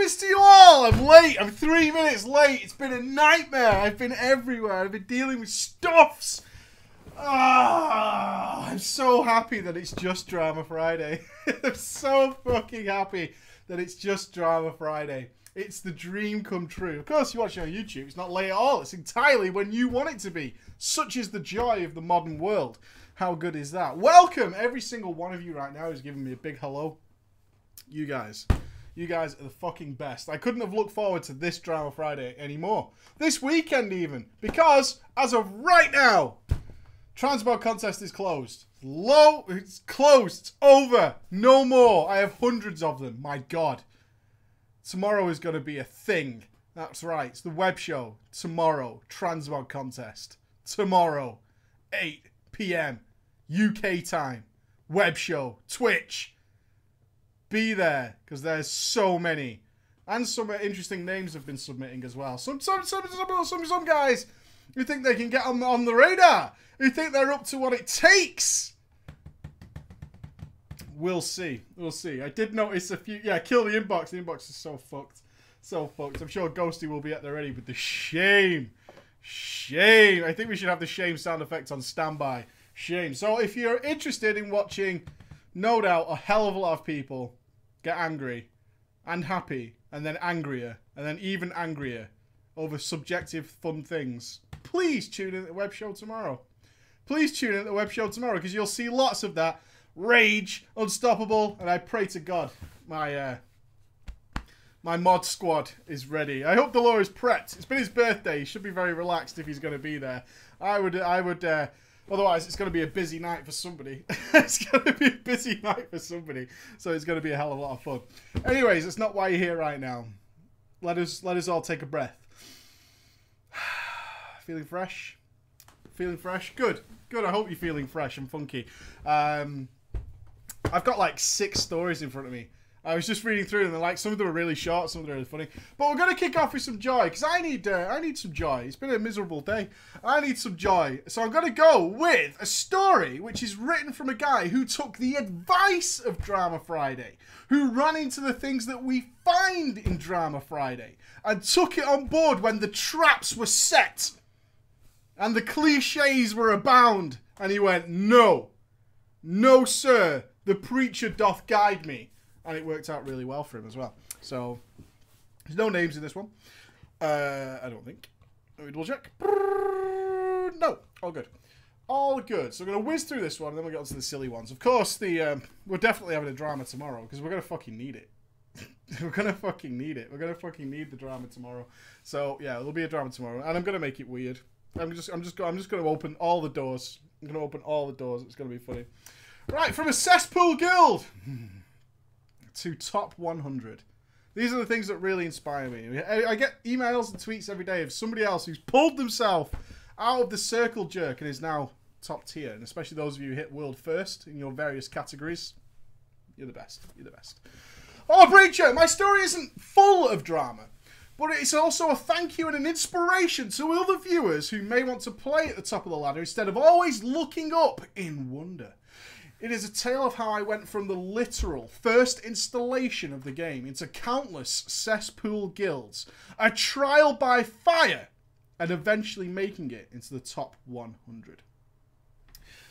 Christmas to you all! I'm late. I'm 3 minutes late. It's been a nightmare. I've been everywhere. I've been dealing with stuffs. I'm so happy that it's just Drama Friday. I'm so fucking happy that it's just Drama Friday. It's the dream come true. Of course, you watch it on YouTube. It's not late at all. It's entirely when you want it to be. Such is the joy of the modern world. How good is that? Welcome, every single one of you right now who's giving me a big hello. You guys are the fucking best. I couldn't have looked forward to this Drama Friday anymore. This weekend even. Because, as of right now, Transmog contest is closed. It's closed. It's over. No more. I have hundreds of them. My God. Tomorrow is going to be a thing. That's right. It's the web show. Tomorrow. Transmog contest. Tomorrow. 8 PM. UK time. Web show. Twitch. Be there, because there's so many, and some interesting names have been submitting as well. Some guys who think they can get on the radar, who think they're up to what it takes. We'll see. We'll see. I did notice a few. Yeah, kill the inbox. The inbox is so fucked. So fucked. I'm sure Ghosty will be at the ready with the shame. Shame. I think we should have the shame sound effect on standby. Shame. So if you're interested in watching, no doubt a hell of a lot of people get angry and happy and then angrier and then even angrier over subjective fun things, please tune in to the web show tomorrow. Please tune in to the web show tomorrow, because you'll see lots of that. Rage, unstoppable, and I pray to God my mod squad is ready. I hope Delore is prepped. It's been his birthday. He should be very relaxed if he's going to be there. I would otherwise, it's going to be a busy night for somebody. It's going to be a busy night for somebody. So it's going to be a hell of a lot of fun. Anyways, that's not why you're here right now. Let us all take a breath. Feeling fresh? Feeling fresh? Good. Good. I hope you're feeling fresh and funky. I've got like 6 stories in front of me. I was just reading through them, and like some of them are really short, some of them are really funny. But we're gonna kick off with some joy, because I need some joy. It's been a miserable day. I need some joy, so I'm gonna go with a story which is written from a guy who took the advice of Drama Friday, who ran into the things that we find in Drama Friday, and took it on board when the traps were set, and the cliches were abound, and he went, "No, no, sir. The preacher doth guide me." And it worked out really well for him as well. So, there's no names in this one. I don't think. Let me double check. No. All good. All good. So, we're going to whiz through this one, and then we'll get on to the silly ones. Of course, we're definitely having a drama tomorrow, because we're going to fucking need it. We're going to fucking need it. We're going to fucking need the drama tomorrow. So, yeah, there'll be a drama tomorrow. And I'm going to make it weird. I'm just going to open all the doors. I'm going to open all the doors. It's going to be funny. Right, from a cesspool guild to top 100. These are the things that really inspire me. I get emails and tweets every day of somebody else who's pulled themselves out of the circle jerk and is now top tier. And especially those of you who hit world first in your various categories. You're the best. You're the best. Oh, Preacher, my story isn't full of drama, but it's also a thank you and an inspiration to other viewers who may want to play at the top of the ladder instead of always looking up in wonder. It is a tale of how I went from the literal first installation of the game into countless cesspool guilds, a trial by fire, and eventually making it into the top 100.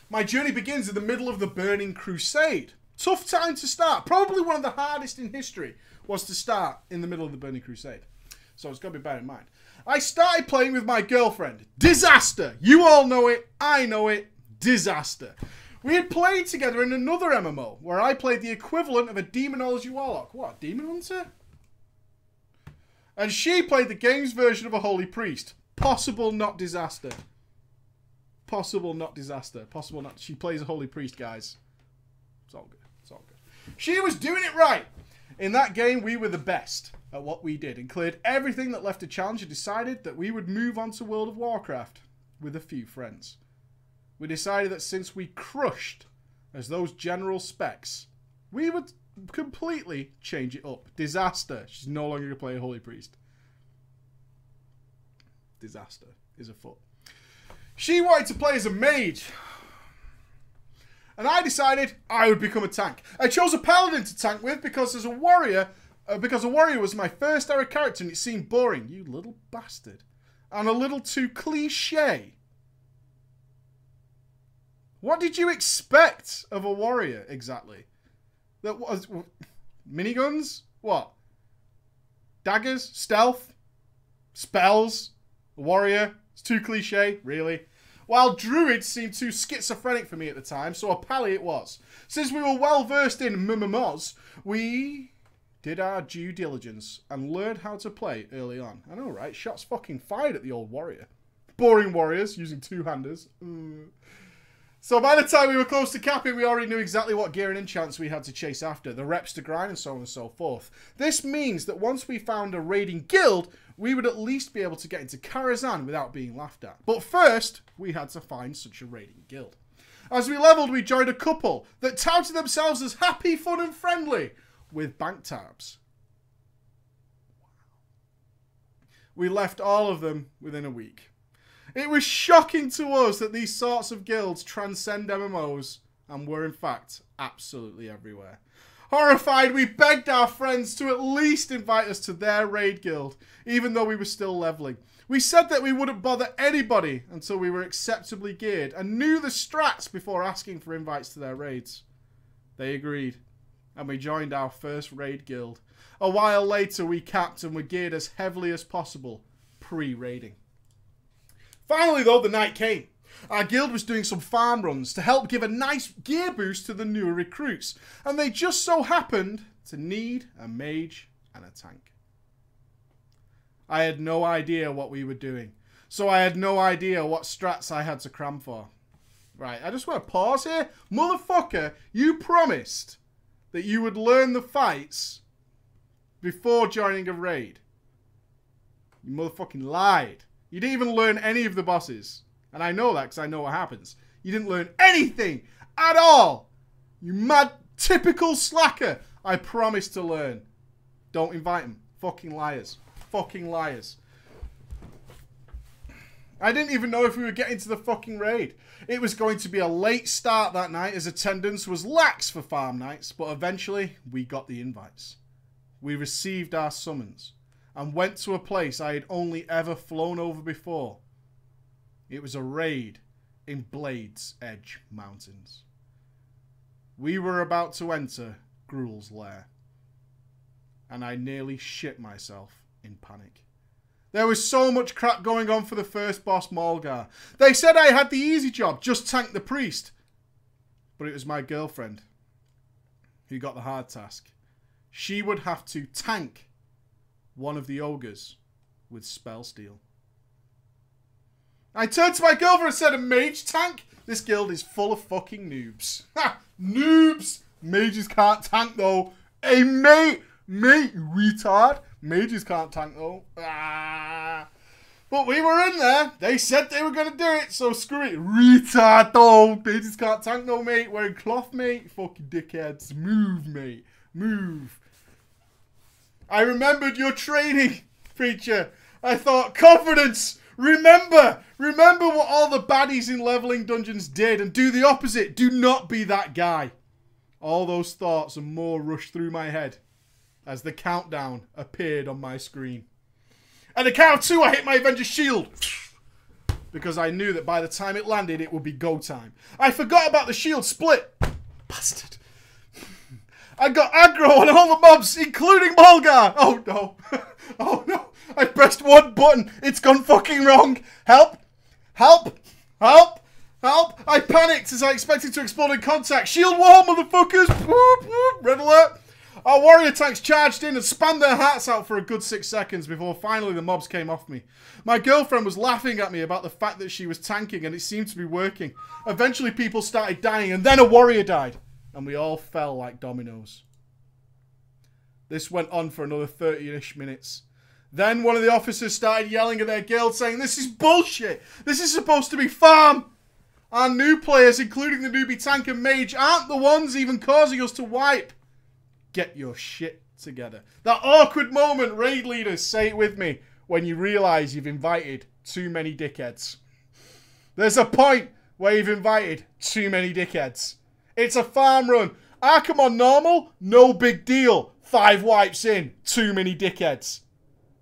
My journey begins in the middle of the Burning Crusade. Tough time to start. Probably one of the hardest in history was to start in the middle of the Burning Crusade. So it's got to be bear in mind. I started playing with my girlfriend. Disaster. You all know it. I know it. Disaster. We had played together in another MMO, where I played the equivalent of a Demonology Warlock. What, Demon Hunter? And she played the game's version of a Holy Priest. Possible, not disaster. Possible, not disaster. Possible, not... She plays a Holy Priest, guys. It's all good. It's all good. She was doing it right. In that game, we were the best at what we did and cleared everything that left a challenge and decided that we would move on to World of Warcraft with a few friends. We decided that since we crushed as those general specs, we would completely change it up. Disaster. She's no longer going to play a Holy Priest. Disaster is afoot. She wanted to play as a mage. And I decided I would become a tank. I chose a paladin to tank with because as a warrior, Because a warrior was my first ever character and it seemed boring. You little bastard. And a little too cliche. What did you expect of a warrior, exactly? That was... Miniguns? What? Daggers? Stealth? Spells? A warrior? It's too cliche? Really? While druids seemed too schizophrenic for me at the time, so a pally it was. Since we were well versed in MMOs, we did our due diligence and learned how to play early on. I know, right? Shots fucking fired at the old warrior. Boring warriors using two-handers. So by the time we were close to capping, we already knew exactly what gear and enchants we had to chase after, the reps to grind and so on and so forth. This means that once we found a raiding guild, we would at least be able to get into Karazhan without being laughed at. But first, we had to find such a raiding guild. As we leveled, we joined a couple that touted themselves as happy, fun and friendly with bank tabs. We left all of them within a week. It was shocking to us that these sorts of guilds transcend MMOs and were in fact absolutely everywhere. Horrified, we begged our friends to at least invite us to their raid guild, even though we were still leveling. We said that we wouldn't bother anybody until we were acceptably geared and knew the strats before asking for invites to their raids. They agreed, and we joined our first raid guild. A while later, we capped and were geared as heavily as possible, pre-raiding. Finally, though, the night came. Our guild was doing some farm runs to help give a nice gear boost to the newer recruits, and they just so happened to need a mage and a tank. I had no idea what we were doing, so I had no idea what strats I had to cram for. Right, I just want to pause here. Motherfucker, you promised that you would learn the fights before joining a raid. You motherfucking lied. You didn't even learn any of the bosses. And I know that because I know what happens. You didn't learn anything at all. You mad, typical slacker. I promised to learn. Don't invite them. Fucking liars. Fucking liars. I didn't even know if we were getting to the fucking raid. It was going to be a late start that night as attendance was lax for farm nights. But eventually, we got the invites. We received our summons and went to a place I had only ever flown over before. It was a raid in Blades Edge Mountains. We were about to enter Gruul's lair, and I nearly shit myself in panic. There was so much crap going on for the first boss, Malgar. They said I had the easy job, just tank the priest. But it was my girlfriend who got the hard task. She would have to tank one of the ogres with spell steal. I turned to my girlfriend and said, a mage tank? This guild is full of fucking noobs. Ha! Noobs! Mages can't tank though. Hey mate, you retard. Mages can't tank though. Ah. But we were in there. They said they were going to do it, so screw it. Retard though. Mages can't tank though, mate. Wearing cloth, mate. Fucking dickheads. Move, mate. Move. I remembered your training, preacher. I thought, confidence. Remember what all the baddies in leveling dungeons did and do the opposite. Do not be that guy. All those thoughts and more rushed through my head as the countdown appeared on my screen. At the count of 2, I hit my Avenger's shield because I knew that by the time it landed, it would be go time. I forgot about the shield split. Bastard. I got aggro on all the mobs, including Malgar. Oh no. Oh no. I pressed one button. It's gone fucking wrong. Help. Help. Help. Help. I panicked as I expected to explode in contact. Shield wall, motherfuckers. Whoop, whoop. Red alert. Our warrior tanks charged in and spanned their hearts out for a good 6 seconds before finally the mobs came off me. My girlfriend was laughing at me about the fact that she was tanking and it seemed to be working. Eventually people started dying and then a warrior died. And we all fell like dominoes. This went on for another 30-ish minutes. Then one of the officers started yelling at their guild saying, this is bullshit. This is supposed to be farm. Our new players, including the newbie tank and mage, aren't the ones even causing us to wipe. Get your shit together. That awkward moment, raid leaders, say it with me, when you realise you've invited too many dickheads. There's a point where you've invited too many dickheads. It's a farm run. Arkham on normal, no big deal. 5 wipes in. Too many dickheads.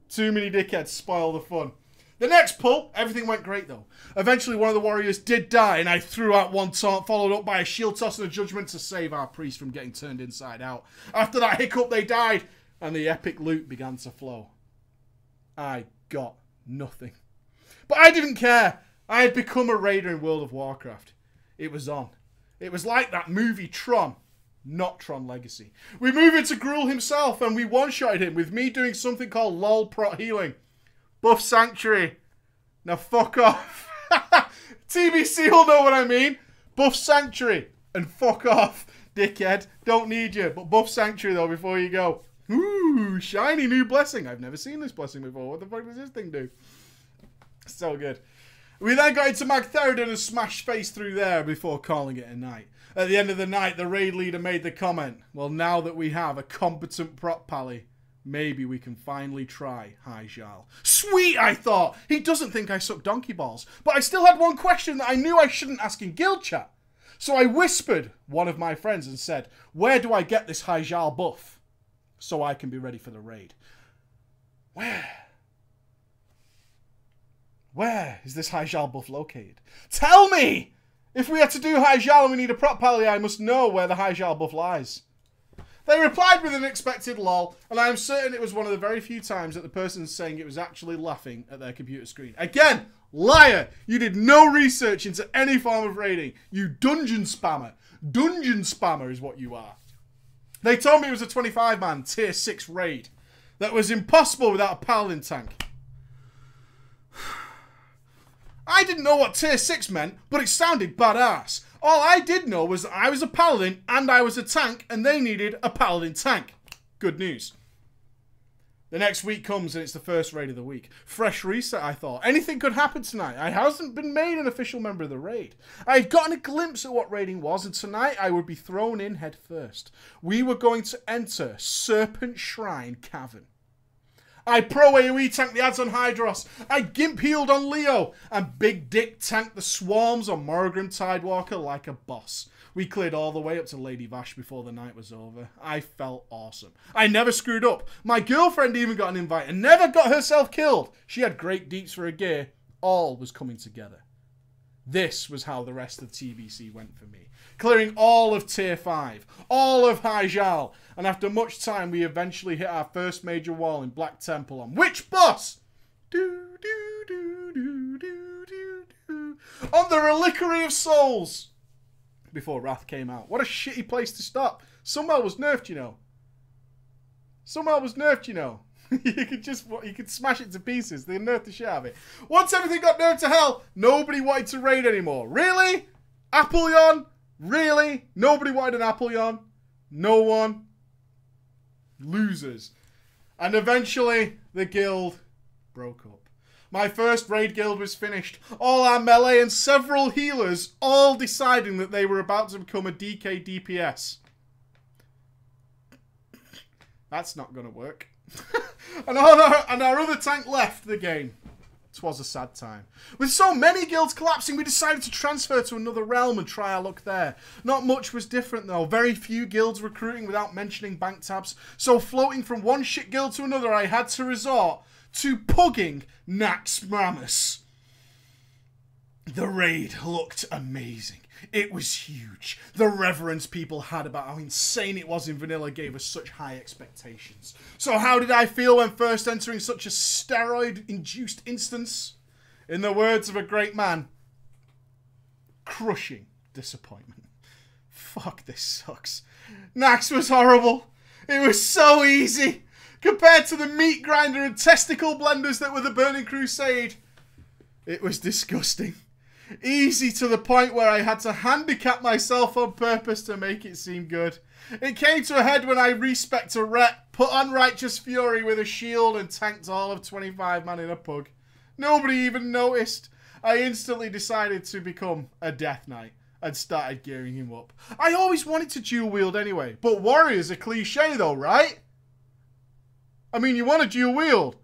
Too many dickheads spoil the fun. The next pull, everything went great though. Eventually one of the warriors did die and I threw out one taunt followed up by a shield toss and a judgment to save our priest from getting turned inside out. After that hiccup they died and the epic loot began to flow. I got nothing. But I didn't care. I had become a raider in World of Warcraft. It was on. It was like that movie Tron. Not Tron Legacy. We moved into Gruul himself and we one-shotted him with me doing something called LOL prot healing. Buff Sanctuary. Now fuck off. TBC will know what I mean. Buff Sanctuary. And fuck off, dickhead. Don't need you. But Buff Sanctuary though before you go. Ooh, shiny new blessing. I've never seen this blessing before. What the fuck does this thing do? So good. We then got into Magtheridon and smashed face through there before calling it a night. At the end of the night, the raid leader made the comment, well, now that we have a competent prop pally, maybe we can finally try Hyjal. Sweet, I thought. He doesn't think I suck donkey balls. But I still had one question that I knew I shouldn't ask in guild chat. So I whispered one of my friends and said, where do I get this Hyjal buff? So I can be ready for the raid. Where is this Hyjal buff located? Tell me! If we had to do Hyjal and we need a prop pally, I must know where the Hyjal buff lies. They replied with an expected lol, and I am certain it was one of the very few times that the person saying it was actually laughing at their computer screen. Again, liar! You did no research into any form of raiding. You dungeon spammer. Dungeon spammer is what you are. They told me it was a 25-man tier 6 raid. That was impossible without a paladin tank. I didn't know what tier 6 meant, but it sounded badass. All I did know was that I was a paladin and I was a tank and they needed a paladin tank. Good news. The next week comes and it's the first raid of the week. Fresh reset, I thought. Anything could happen tonight. I hasn't been made an official member of the raid. I had gotten a glimpse at what raiding was and tonight I would be thrown in head first. We were going to enter Serpent Shrine Cavern. I pro AoE tanked the ads on Hydros. I gimp healed on Leo. And Big Dick tanked the swarms on Morrigan Tidewalker like a boss. We cleared all the way up to Lady Vash before the night was over. I felt awesome. I never screwed up. My girlfriend even got an invite and never got herself killed. She had great deeps for her gear. All was coming together. This was how the rest of TBC went for me. Clearing all of Tier 5. All of Hyjal. And after much time, we eventually hit our first major wall in Black Temple on which boss? On the Reliquary of Souls. Before Wrath came out. What a shitty place to stop. Sunwell was nerfed, you know. Sunwell was nerfed, you know. you could smash it to pieces. They nerfed the shit out of it. Once everything got nerfed to hell, nobody wanted to raid anymore. Really? Apollyon? Really? Nobody wanted an Apollyon? No one? Losers. And eventually, the guild broke up. My first raid guild was finished. All our melee and several healers all deciding that they were about to become a DK DPS. That's not going to work. and our other tank left the game. 'Twas a sad time. With so many guilds collapsing, we decided to transfer to another realm and try our luck there. Not much was different though. Very few guilds recruiting without mentioning bank tabs. So floating from one shit guild to another, I had to resort to pugging Naxxramas. The raid looked amazing. It was huge. The reverence people had about how insane it was in vanilla gave us such high expectations. So how did I feel when first entering such a steroid-induced instance? In the words of a great man, crushing disappointment. Fuck, this sucks. Nax was horrible. It was so easy. Compared to the meat grinder and testicle blenders that were the Burning Crusade, it was disgusting. Easy to the point where I had to handicap myself on purpose to make it seem good. It came to a head when I respect a rep, put on Righteous Fury with a shield and tanked all of 25 man in a pug. Nobody even noticed. I instantly decided to become a Death Knight and started gearing him up. I always wanted to dual wield anyway, but warrior's a cliche though, right? I mean, you want to dual wield,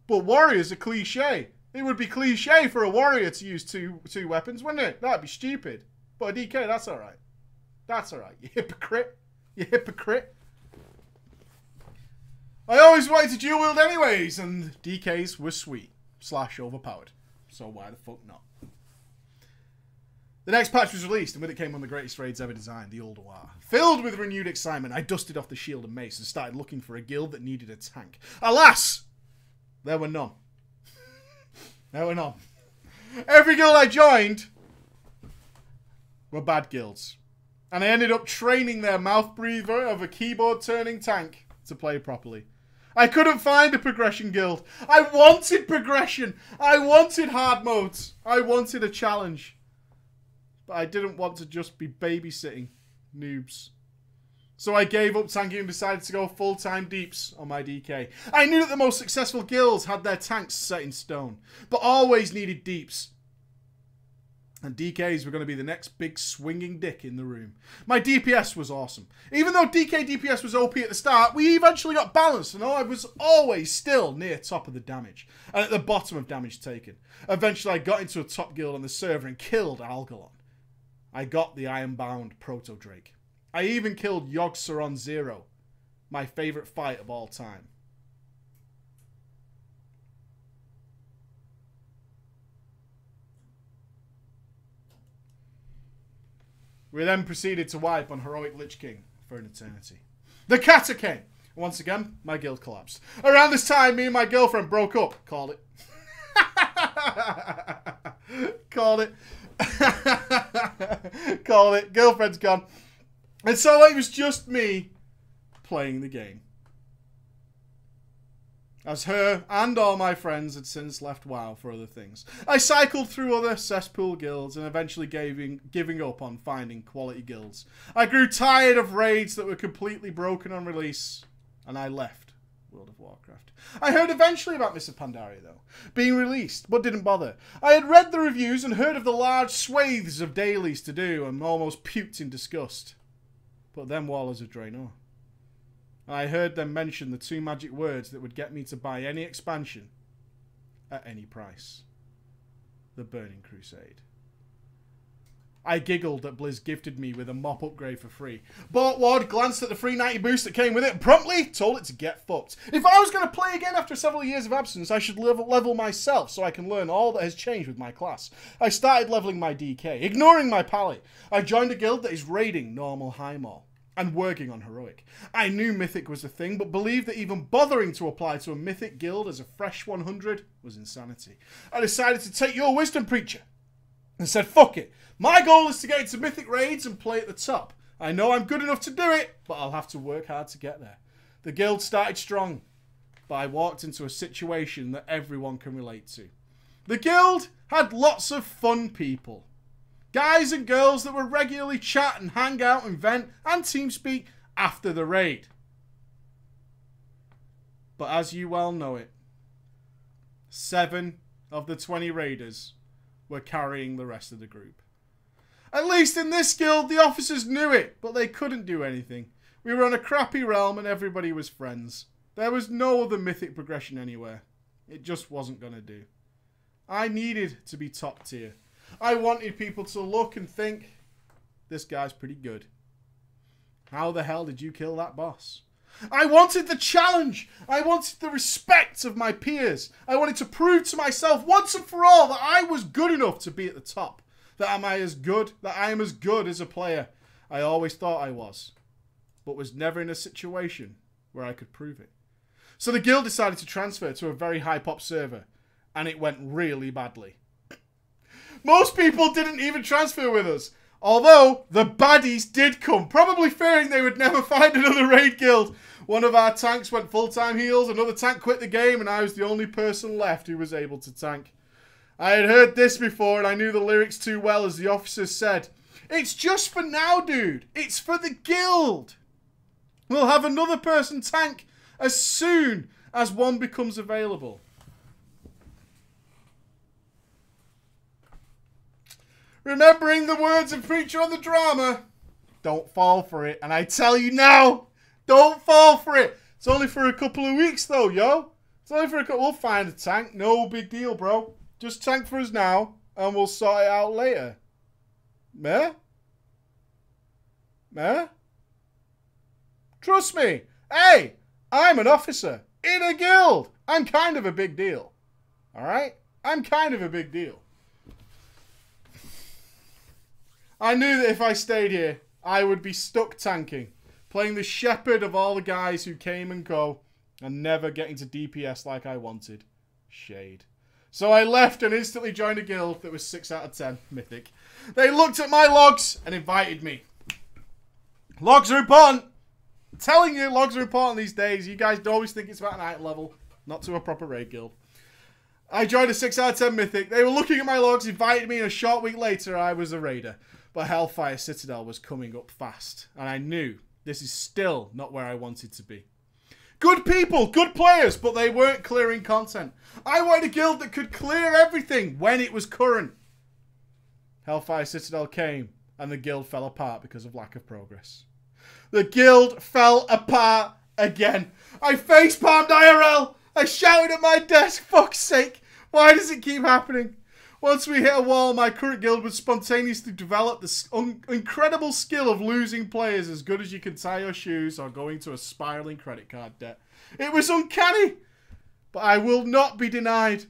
but warrior's a cliche. It would be cliche for a warrior to use two weapons, wouldn't it? That'd be stupid. But a DK, that's alright. That's alright. You hypocrite. You hypocrite. always wanted to dual wield anyways, and DKs were sweet / overpowered. So why the fuck not? The next patch was released, and with it came one of the greatest raids ever designed, the Old War. Filled with renewed excitement, I dusted off the shield and mace and started looking for a guild that needed a tank. Alas! There were none. There were none. Every guild I joined were bad guilds. And I ended up training their mouth breather of a keyboard-turning tank to play properly. I couldn't find a progression guild. I wanted progression. I wanted hard modes. I wanted a challenge. But I didn't want to just be babysitting noobs. So I gave up tanking and decided to go full-time deeps on my DK. I knew that the most successful guilds had their tanks set in stone, but always needed deeps. And DKs were going to be the next big swinging dick in the room. My DPS was awesome. Even though DK DPS was OP at the start, we eventually got balanced, and I was always still near top of the damage, and at the bottom of damage taken. Eventually I got into a top guild on the server and killed Algalon. I got the Ironbound Proto Drake. I even killed Yogg-Saron Zero, my favourite fight of all time. We then proceeded to wipe on Heroic Lich King for an eternity. The Kata came. Once again, my guild collapsed. Around this time, me and my girlfriend broke up. Called it. Called it. Called it. Girlfriend's gone. And so it was just me playing the game. As her and all my friends had since left WoW for other things. I cycled through other cesspool guilds and eventually giving up on finding quality guilds. I grew tired of raids that were completely broken on release, and I left World of Warcraft. I heard eventually about Mists of Pandaria though, being released, but didn't bother. I had read the reviews and heard of the large swathes of dailies to do and almost puked in disgust. But then Warlords of Draenor. I heard them mention the two magic words that would get me to buy any expansion at any price. The Burning Crusade. I giggled that Blizz gifted me with a mop upgrade for free. Bought WoD, glanced at the free 90 boost that came with it, and promptly told it to get fucked. If I was going to play again after several years of absence, I should level myself so I can learn all that has changed with my class. I started leveling my DK, ignoring my pally. I joined a guild that is raiding normal Highmaul and working on Heroic. I knew Mythic was the thing, but believed that even bothering to apply to a Mythic guild as a fresh 100 was insanity. I decided to take your wisdom, preacher, and said, fuck it. My goal is to get into Mythic raids and play at the top. I know I'm good enough to do it, but I'll have to work hard to get there. The guild started strong, but I walked into a situation that everyone can relate to. The guild had lots of fun people. Guys and girls that would regularly chat and hang out and vent and TeamSpeak after the raid. But as you well know it, 7 of the 20 raiders were carrying the rest of the group. At least in this guild, the officers knew it, but they couldn't do anything. We were on a crappy realm and everybody was friends. There was no other mythic progression anywhere. It just wasn't going to do. I needed to be top tier. I wanted people to look and think, this guy's pretty good. How the hell did you kill that boss? I wanted the challenge. I wanted the respect of my peers. I wanted to prove to myself once and for all that I was good enough to be at the top. That I am as good as a player I always thought I was, but was never in a situation where I could prove it. So the guild decided to transfer to a very high pop server, and it went really badly. Most people didn't even transfer with us, although the baddies did come, probably fearing they would never find another raid guild. One of our tanks went full-time heals, another tank quit the game, and I was the only person left who was able to tank. I had heard this before and I knew the lyrics too well, as the officers said. It's just for now, dude. It's for the guild. We'll have another person tank as soon as one becomes available. Remembering the words of Preacher on the Drama, don't fall for it. And I tell you now, don't fall for it. It's only for a couple of weeks though, yo. It's only for a couple. We'll find a tank. No big deal, bro. Just tank for us now, and we'll sort it out later. Meh? Meh? Trust me. Hey, I'm an officer. in a guild. I'm kind of a big deal. Alright? I'm kind of a big deal. I knew that if I stayed here, I would be stuck tanking. Playing the shepherd of all the guys who came and go. And never getting to DPS like I wanted. Shade. So I left and instantly joined a guild that was 6 out of 10. Mythic. They looked at my logs and invited me. Logs are important. I'm telling you, logs are important these days. You guys always think it's about an item level. Not to a proper raid guild. I joined a 6 out of 10 Mythic. They were looking at my logs, invited me, and a short week later I was a raider. But Hellfire Citadel was coming up fast. And I knew this is still not where I wanted to be. Good people, good players, but they weren't clearing content. I wanted a guild that could clear everything when it was current. Hellfire Citadel came, and the guild fell apart because of lack of progress. The guild fell apart again. I facepalmed IRL. I shouted at my desk, fuck's sake. Why does it keep happening? Once we hit a wall, my current guild would spontaneously develop the incredible skill of losing players as good as you can tie your shoes or going to a spiraling credit card debt. It was uncanny, but I will not be denied.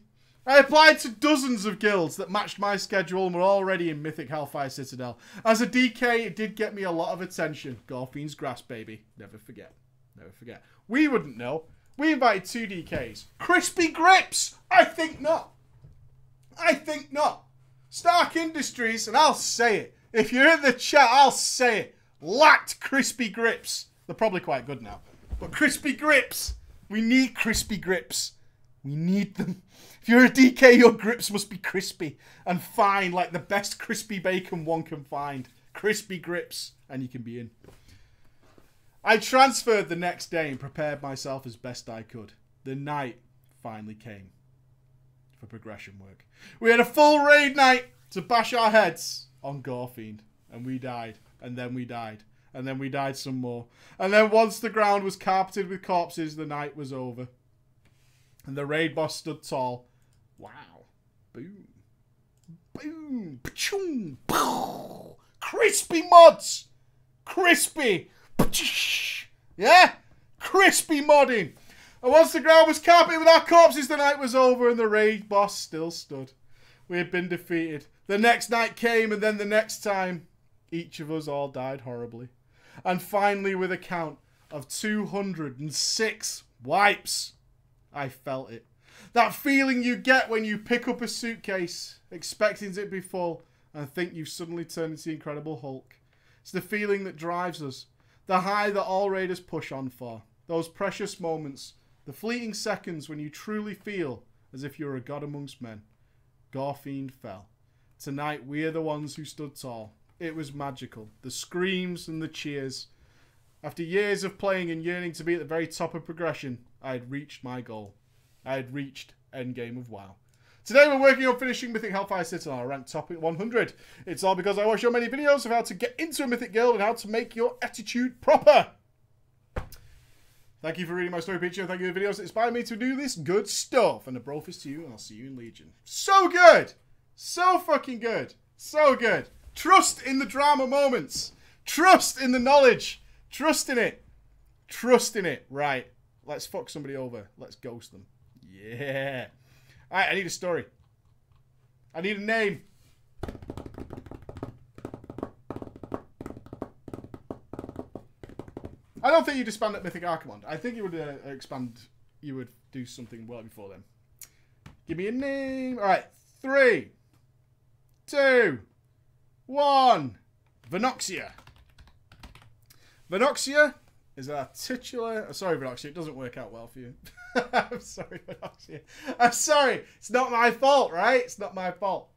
I applied to dozens of guilds that matched my schedule and were already in Mythic Hellfire Citadel. As a DK, it did get me a lot of attention. Gorfine's Grasp, baby. Never forget. Never forget. We wouldn't know. We invited 2 DKs. Crispy Grips! I think not. I think not. Stark Industries, and I'll say it. If you're in the chat, I'll say it. Lacked Crispy Grips. They're probably quite good now. But Crispy Grips. We need Crispy Grips. We need them. If you're a DK, your grips must be crispy and fine, like the best crispy bacon one can find. Crispy Grips, and you can be in. I transferred the next day and prepared myself as best I could. The night finally came for progression work. We had a full raid night to bash our heads on Gorefiend, and we died, and then we died, and then we died some more. And then once the ground was carpeted with corpses, the night was over. And the raid boss stood tall. Wow. Boom. Boom. Pachoo. Pow. Crispy mods. Crispy. Yeah? Crispy modding. And once the ground was carpeted with our corpses, the night was over and the raid boss still stood. We had been defeated. The next night came, and then the next time, each of us all died horribly. And finally, with a count of 206 wipes, I felt it. That feeling you get when you pick up a suitcase, expecting it to be full, and think you've suddenly turned into the Incredible Hulk. It's the feeling that drives us. The high that all raiders push on for. Those precious moments. The fleeting seconds when you truly feel as if you're a god amongst men. Gorefiend fell. Tonight, we are the ones who stood tall. It was magical. The screams and the cheers. After years of playing and yearning to be at the very top of progression, I had reached my goal. I had reached endgame of WoW. Today we're working on finishing Mythic Hellfire Citadel. I ranked top at 100. It's all because I watched your many videos of how to get into a Mythic guild and how to make your attitude proper. Thank you for reading my story picture. Thank you for the videos that inspired me to do this good stuff. And a brofist to you, and I'll see you in Legion. So good! So fucking good. So good. Trust in the drama moments. Trust in the knowledge. Trust in it. Trust in it. Right. Let's fuck somebody over. Let's ghost them. Yeah. Alright, I need a story. I need a name. I don't think you'd expand at Mythic Archimond. I think you would expand. You would do something well before then. Give me a name. Alright. 3, 2, 1. Venoxia. Venoxia is our titular... Sorry, Venoxia. It doesn't work out well for you. I'm sorry, Venoxia. I'm sorry. It's not my fault, right? It's not my fault.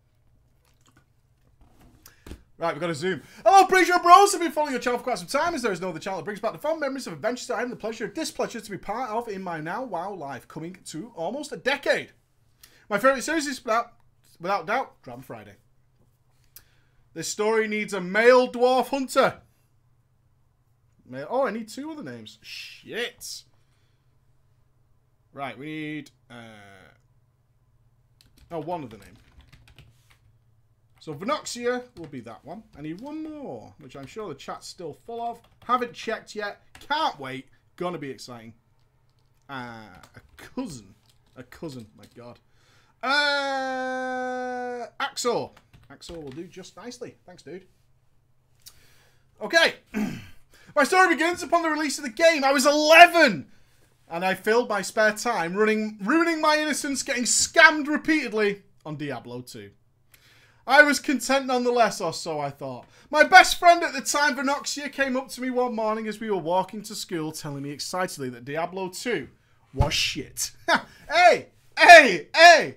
Right, we've got to zoom. Hello, Preacher Bros. I've been following your channel for quite some time, as there is no other channel that brings back the fond memories of adventures that I have the pleasure of displeasure to be part of in my now WoW life, coming to almost a decade. My favourite series is, without doubt, Drama Friday. This story needs a male dwarf hunter. Oh, I need 2 other names. Shit. Right, we need... one other name. So Venoxia will be that one. I need one more, which I'm sure the chat's still full of. Haven't checked yet. Can't wait. Gonna be exciting. A cousin. A cousin, my god. Axor. Axor will do just nicely. Thanks, dude. Okay. My story begins upon the release of the game. I was 11! And I filled my spare time ruining my innocence, getting scammed repeatedly on Diablo 2. I was content nonetheless, or so I thought. My best friend at the time, Venoxia, came up to me one morning as we were walking to school, telling me excitedly that Diablo 2 was shit. Hey! Hey! Hey!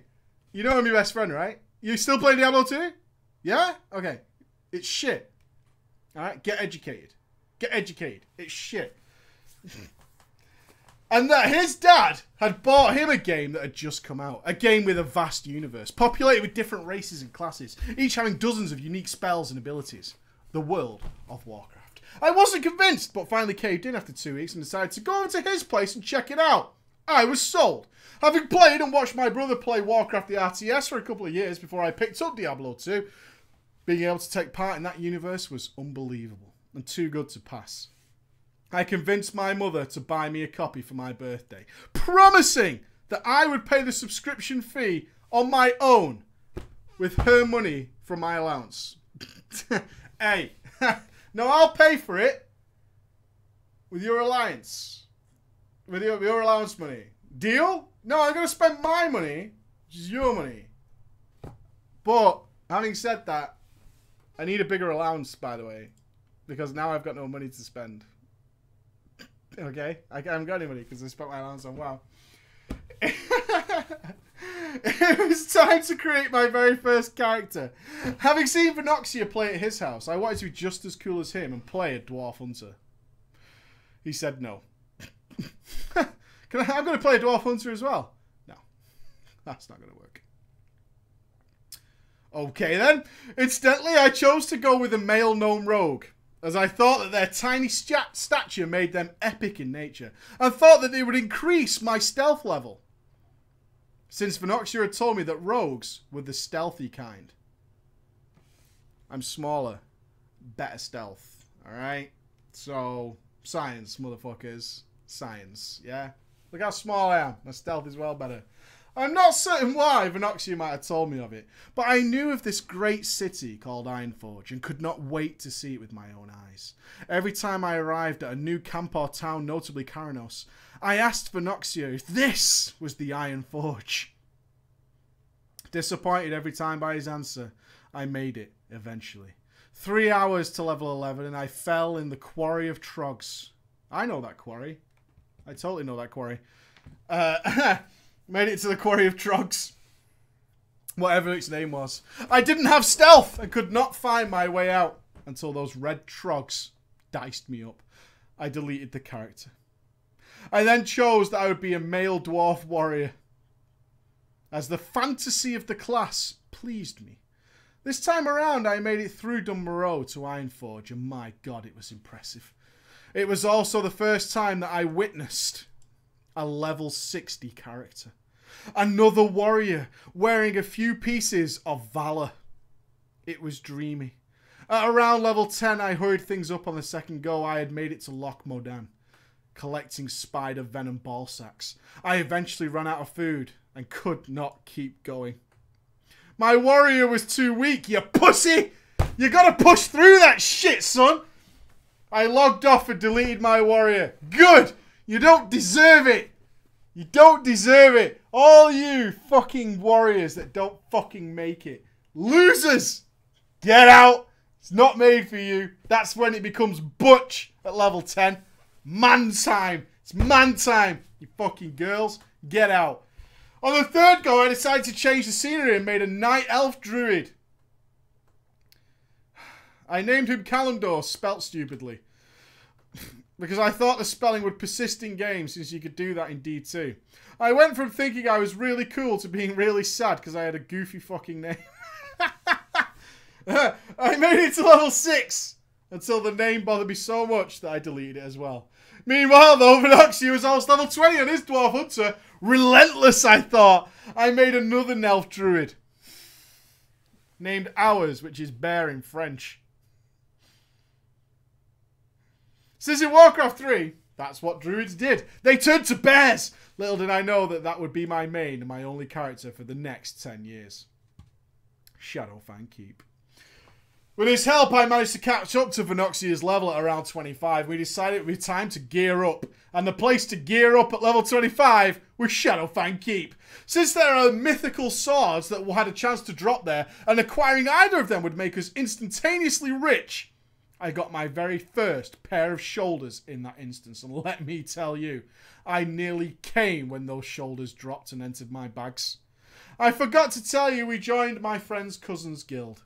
You know I'm your best friend, right? You still play Diablo 2? Yeah? Okay. It's shit. Alright? Get educated. Get educated. It's shit. And that his dad had bought him a game that had just come out. A game with a vast universe, populated with different races and classes, each having dozens of unique spells and abilities. The world of Warcraft. I wasn't convinced, but finally caved in after 2 weeks and decided to go over to his place and check it out. I was sold. Having played and watched my brother play Warcraft the RTS for a couple of years before I picked up Diablo 2, being able to take part in that universe was unbelievable and too good to pass. I convinced my mother to buy me a copy for my birthday, promising that I would pay the subscription fee on my own with her money from my allowance. Hey, no, I'll pay for it with your allowance. With your allowance money. Deal? No, I'm going to spend my money, which is your money. But, having said that, I need a bigger allowance, by the way, because now I've got no money to spend. Okay? I haven't got any money because I spent my allowance on WoW. It was time to create my very first character. Having seen Venoxia play at his house, I wanted to be just as cool as him and play a Dwarf Hunter. He said no. I'm going to play a Dwarf Hunter as well. No. That's not going to work. Okay then. Incidentally, I chose to go with a male gnome rogue, as I thought that their tiny stature made them epic in nature, and thought that they would increase my stealth level, since Venoxia had told me that rogues were the stealthy kind. I'm smaller. Better stealth. Alright? So, science, motherfuckers. Science, yeah? Look how small I am. My stealth is well better. I'm not certain why Venoxia might have told me of it, but I knew of this great city called Ironforge and could not wait to see it with my own eyes. Every time I arrived at a new camp or town, notably Karanos, I asked Venoxia if this was the Ironforge. Disappointed every time by his answer, I made it eventually. 3 hours to level 11 and I fell in the Quarry of Trogs. I know that quarry. I totally know that quarry. Made it to the Quarry of Trogs. Whatever its name was. I didn't have stealth and could not find my way out until those red Trogs diced me up. I deleted the character. I then chose that I would be a male dwarf warrior, as the fantasy of the class pleased me. This time around I made it through Dunmoreau to Ironforge, and my god, it was impressive. It was also the first time that I witnessed a level 60 character. Another warrior wearing a few pieces of valor. It was dreamy. At around level 10, I hurried things up on the second go. I had made it to Loch Modan, collecting spider venom ball sacks. I eventually ran out of food and could not keep going. My warrior was too weak, you pussy! You gotta push through that shit, son! I logged off and deleted my warrior. Good! You don't deserve it! You don't deserve it! All you fucking warriors that don't fucking make it. Losers! Get out! It's not made for you. That's when it becomes butch at level 10. Man time! It's man time! You fucking girls. Get out. On the third go, I decided to change the scenery and made a night elf druid. I named him Kalimdor, spelt stupidly, because I thought the spelling would persist in game since you could do that in D2. I went from thinking I was really cool to being really sad because I had a goofy fucking name. I made it to level 6 until the name bothered me so much that I deleted it as well. Meanwhile, though, Venoxia was almost level 20 on his Dwarf Hunter. Relentless, I thought. I made another Nelf Druid named Hours, which is bear in French. Since in Warcraft 3, That's what druids did. They turned to bears. Little did I know that that would be my main and my only character for the next 10 years. Shadowfang Keep. With his help, I managed to catch up to Venoxia's level at around 25. We decided it would be time to gear up. And the place to gear up at level 25 was Shadowfang Keep. Since there are mythical swords that had a chance to drop there, and acquiring either of them would make us instantaneously rich, I got my very first pair of shoulders in that instance. And let me tell you, I nearly came when those shoulders dropped and entered my bags. I forgot to tell you we joined my friend's cousin's guild.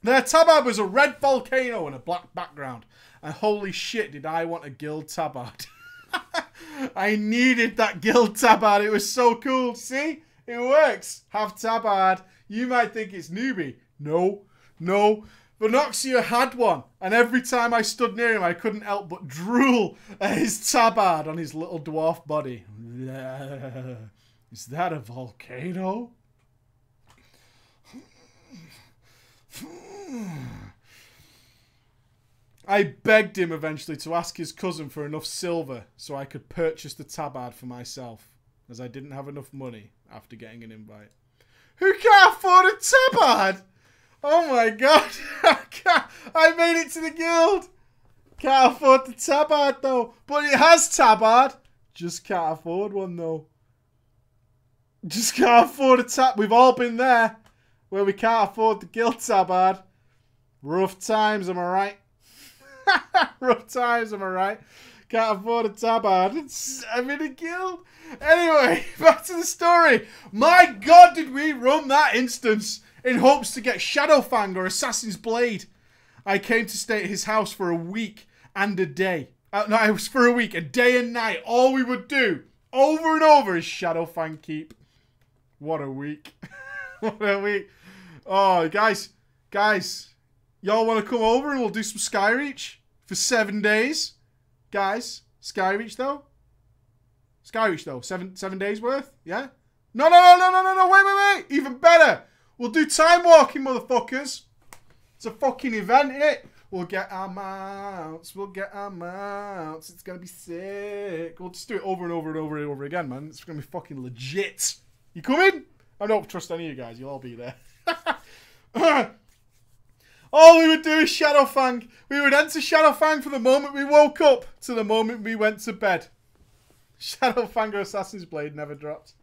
Their tabard was a red volcano and a black background. And holy shit, did I want a guild tabard. I needed that guild tabard. It was so cool. See? It works. Have tabard. You might think it's newbie. No. No. Venoxia had one. And every time I stood near him, I couldn't help but drool at his tabard on his little dwarf body. Is that a volcano? I begged him eventually to ask his cousin for enough silver so I could purchase the tabard for myself, as I didn't have enough money after getting an invite. Who can't afford a tabard? Oh my god. I made it to the guild. Can't afford the tabard though. But it has tabard. Just can't afford one though. Just can't afford a tab. We've all been there. Where we can't afford the guild tabard. Rough times, am I right? Rough times, am I right? Can't afford a tabard. I'm in a guild. Anyway, back to the story. My god, did we run that instance in hopes to get Shadowfang or Assassin's Blade. I came to stay at his house for a week and a day. No, it was for a week, a day and night. All we would do, over and over, is Shadowfang Keep. What a week. What a week. Oh, guys, y'all want to come over and we'll do some Skyreach for 7 days? Guys, Skyreach though? Skyreach though, 7 days worth? Yeah? No, wait, even better. We'll do time walking, motherfuckers. It's a fucking event, innit? We'll get our mounts, it's gonna be sick. We'll just do it over and over and over and over again, man. It's gonna be fucking legit. You coming? I don't trust any of you guys, you'll all be there. All we would do is Shadowfang. We would enter Shadowfang from the moment we woke up to the moment we went to bed. Shadowfang or Assassin's Blade never dropped.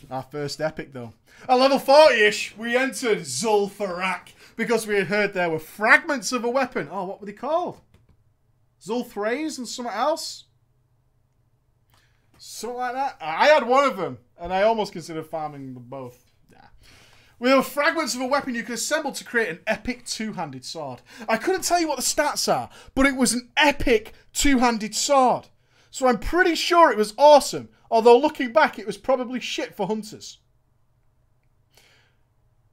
Our first epic though. At level 40-ish, we entered Zul'Farrak because we had heard there were fragments of a weapon. Oh, what were they called? Zul'Thraze and something else? Something like that. I had one of them, and I almost considered farming them both. We have fragments of a weapon you can assemble to create an epic two-handed sword. I couldn't tell you what the stats are, but it was an epic two-handed sword. So I'm pretty sure it was awesome, although looking back it was probably shit for hunters.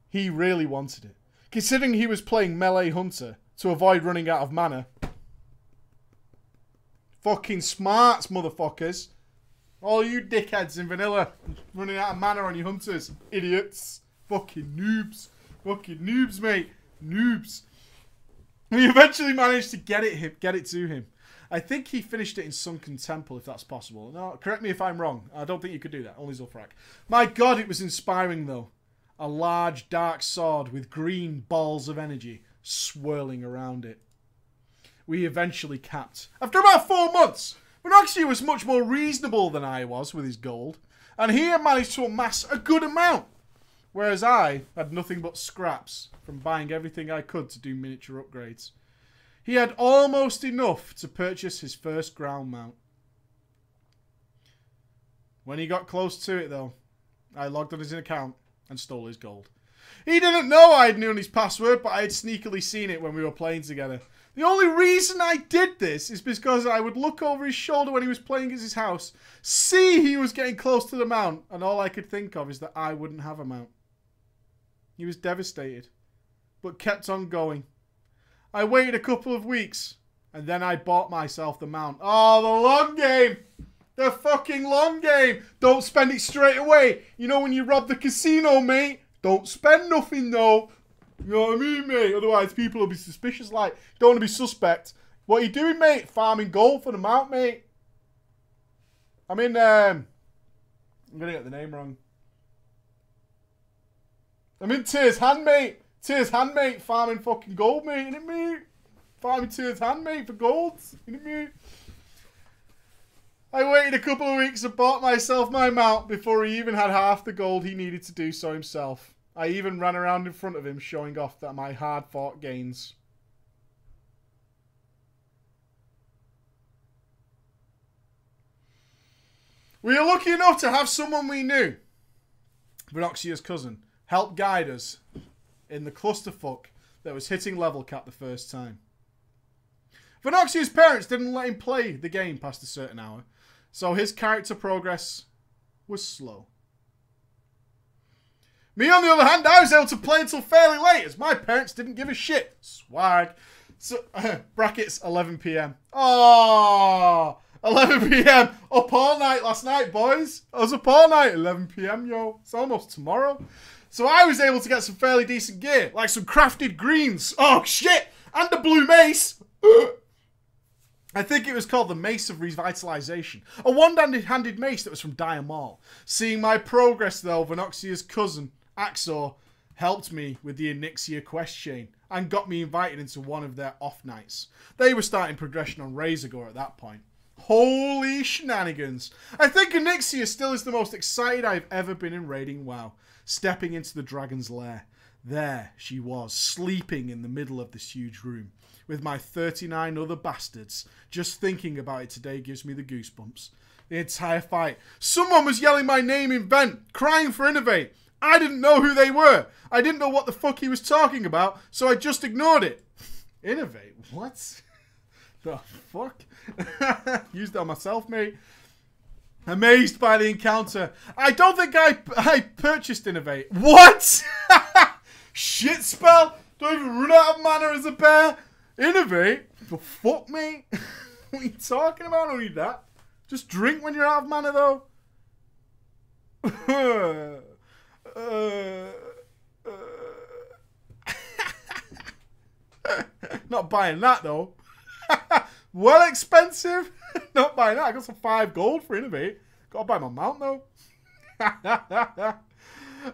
He really wanted it. Considering he was playing melee hunter to avoid running out of mana. Fucking smarts, motherfuckers. All you dickheads in vanilla running out of mana on your hunters. Idiots. Fucking noobs. Fucking noobs, mate. Noobs. We eventually managed to get it to him. I think he finished it in Sunken Temple, if that's possible. No, correct me if I'm wrong. I don't think you could do that. Only Zul'Farrak. My god, it was inspiring, though. A large, dark sword with green balls of energy swirling around it. We eventually capped. After about 4 months, Venoxia was much more reasonable than I was with his gold, and he had managed to amass a good amount. Whereas I had nothing but scraps from buying everything I could to do miniature upgrades. He had almost enough to purchase his first ground mount. When he got close to it though, I logged on his account and stole his gold. He didn't know I had known his password, but I had sneakily seen it when we were playing together. The only reason I did this is because I would look over his shoulder when he was playing at his house, see he was getting close to the mount, and all I could think of is that I wouldn't have a mount. He was devastated, but kept on going. I waited a couple of weeks, and then I bought myself the mount. Oh, the long game! The fucking long game! Don't spend it straight away. You know when you rob the casino, mate? Don't spend nothing, though. You know what I mean, mate? Otherwise, people will be suspicious. Like, don't want to be suspect. What are you doing, mate? Farming gold for the mount, mate. I'm in, I'm gonna get the name wrong. I'm in Tears Handmate. Tears Handmate farming fucking gold, mate. Innit, mate? Farming Tears Handmate for gold. Innit, mate? I waited a couple of weeks and bought myself my mount before he even had half the gold he needed to do so himself. I even ran around in front of him showing off that my hard-fought gains. We were lucky enough to have someone we knew, Venoxia's cousin, help guide us in the clusterfuck that was hitting level cap the first time. Venoxia's parents didn't let him play the game past a certain hour, so his character progress was slow. Me, on the other hand, I was able to play until fairly late, as my parents didn't give a shit. Swag. So, brackets 11 PM. Oh, 11 PM. Up all night last night, boys. I was up all night, 11 PM, yo. It's almost tomorrow. So I was able to get some fairly decent gear, like some crafted greens. Oh, shit. And a blue mace. I think it was called the Mace of Revitalization. A one-handed mace that was from Dire Mall. Seeing my progress, though, Venoxia's cousin, Axor, helped me with the Onyxia quest chain and got me invited into one of their off nights. They were starting progression on Razorgore at that point. Holy shenanigans. I think Onyxia still is the most excited I've ever been in raiding WoW. Stepping into the dragon's lair. There she was, sleeping in the middle of this huge room, with my 39 other bastards. Just thinking about it today gives me the goosebumps. The entire fight. Someone was yelling my name in vent, crying for Innovate. I didn't know who they were. I didn't know what the fuck he was talking about, so I just ignored it. Innovate? What? The fuck? Used it on myself, mate. Amazed by the encounter. I don't think I purchased Innovate. What? Shit spell? Don't even run out of mana as a bear. Innovate? The fuck, mate? What are you talking about? I don't need that. Just drink when you're out of mana, though. Not buying that, though. Well expensive. Not buying that. I got some 5 gold for Innovate. Gotta buy my mount, though.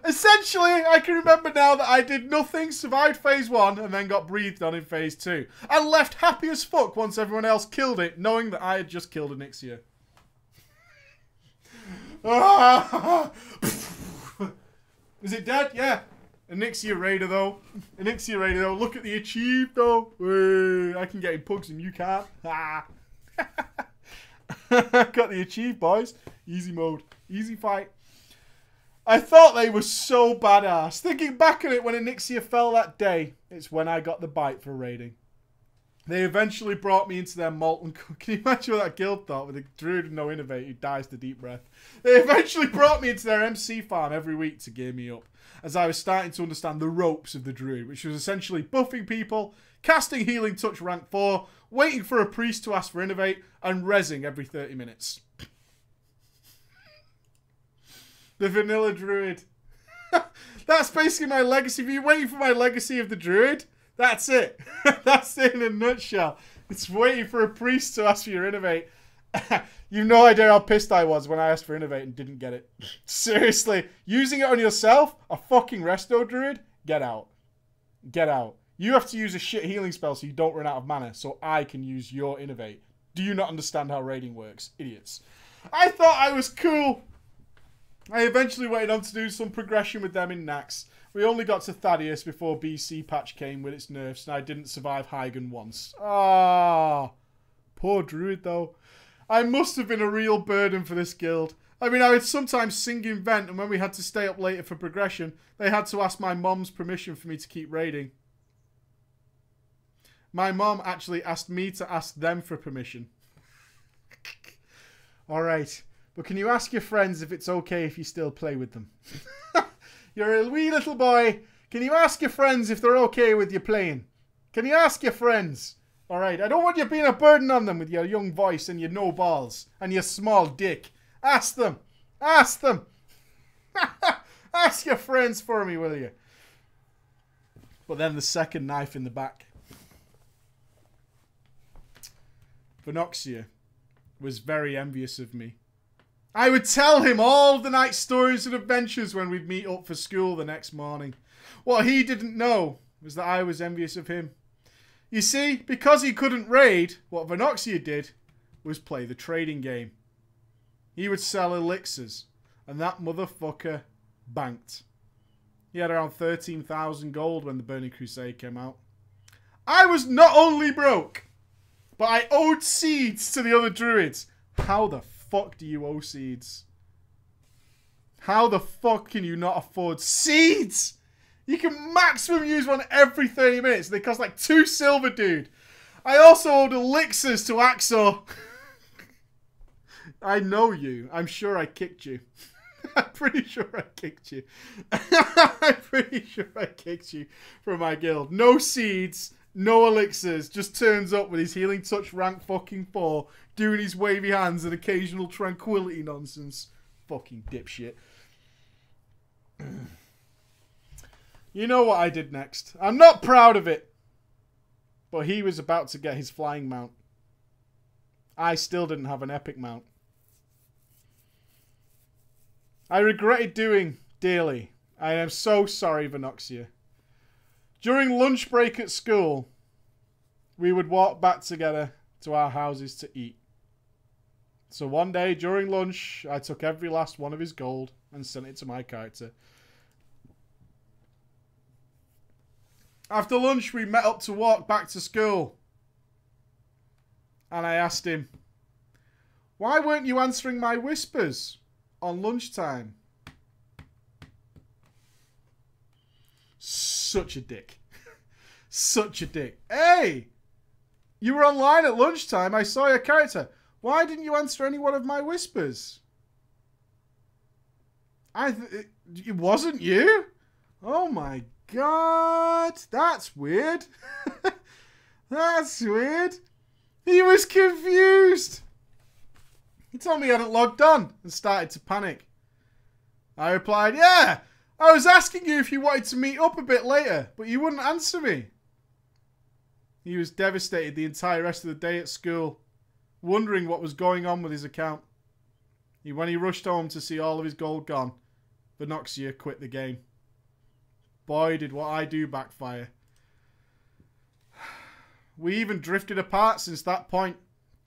Essentially, I can remember now that I did nothing, survived phase 1, and then got breathed on in phase 2. And left happy as fuck once everyone else killed it, knowing that I had just killed Onyxia. Is it dead? Yeah. Onyxia Raider, though. Onyxia Raider, though. Look at the achieve, though. I can get in pugs and you can't. Got the achieve, boys. Easy mode. Easy fight. I thought they were so badass. Thinking back on it when Onyxia fell that day, it's when I got the bite for raiding. They eventually brought me into their molten... Can you imagine what that guild thought with a druid with no innovate who dies to deep breath? They eventually brought me into their MC farm every week to gear me up, as I was starting to understand the ropes of the druid, which was essentially buffing people, casting healing touch rank 4, waiting for a priest to ask for innovate, and rezzing every 30 minutes. The vanilla druid. That's basically my legacy. If you're waiting for my legacy of the druid, that's it. That's it in a nutshell. It's waiting for a priest to ask for your innovate. You've no idea how pissed I was when I asked for innovate and didn't get it. Seriously. Using it on yourself? A fucking resto druid? Get out. Get out. You have to use a shit healing spell so you don't run out of mana, so I can use your innovate. Do you not understand how raiding works? Idiots. I thought I was cool. I eventually went on to do some progression with them in Nax. We only got to Thaddeus before BC patch came with its nerfs, and I didn't survive Hygen once. Ah, poor druid though. I must have been a real burden for this guild. I mean, I would sometimes sing in vent, and when we had to stay up later for progression, they had to ask my mom's permission for me to keep raiding. My mom actually asked me to ask them for permission. Alright. But can you ask your friends if it's okay if you still play with them? You're a wee little boy. Can you ask your friends if they're okay with you playing? Can you ask your friends? Alright, I don't want you being a burden on them with your young voice and your no balls and your small dick. Ask them. Ask them. Ask your friends for me, will you? But then the second knife in the back. Venoxia was very envious of me. I would tell him all the night stories and adventures when we'd meet up for school the next morning. What he didn't know was that I was envious of him. You see, because he couldn't raid, what Venoxia did was play the trading game. He would sell elixirs, and that motherfucker banked. He had around 13,000 gold when the Burning Crusade came out. I was not only broke, but I owed seeds to the other druids. How the fuck do you owe seeds? How the fuck can you not afford seeds? You can maximum use one every 30 minutes. They cost like 2 silver, dude. I also owed elixirs to Axor. I know you. I'm sure I kicked you. I'm pretty sure I kicked you. I'm pretty sure I kicked you from my guild. No seeds, no elixirs. Just turns up with his healing touch rank fucking 4, doing his wavy hands and occasional tranquility nonsense. Fucking dipshit. You know what I did next. I'm not proud of it. But he was about to get his flying mount. I still didn't have an epic mount. I regretted doing dearly. I am so sorry, Venoxia. During lunch break at school, we would walk back together to our houses to eat. So one day during lunch, I took every last one of his gold and sent it to my character. After lunch, we met up to walk back to school. And I asked him, why weren't you answering my whispers on lunchtime? Such a dick. Such a dick. Hey! You were online at lunchtime. I saw your character. Why didn't you answer any one of my whispers? It wasn't you? Oh my god. That's weird. That's weird. He was confused. He told me he hadn't logged on and started to panic. I replied, yeah, I was asking you if you wanted to meet up a bit later, but you wouldn't answer me. He was devastated the entire rest of the day at school, wondering what was going on with his account. When he rushed home to see all of his gold gone, Venoxia quit the game. Boy, did what I do backfire. We even drifted apart since that point.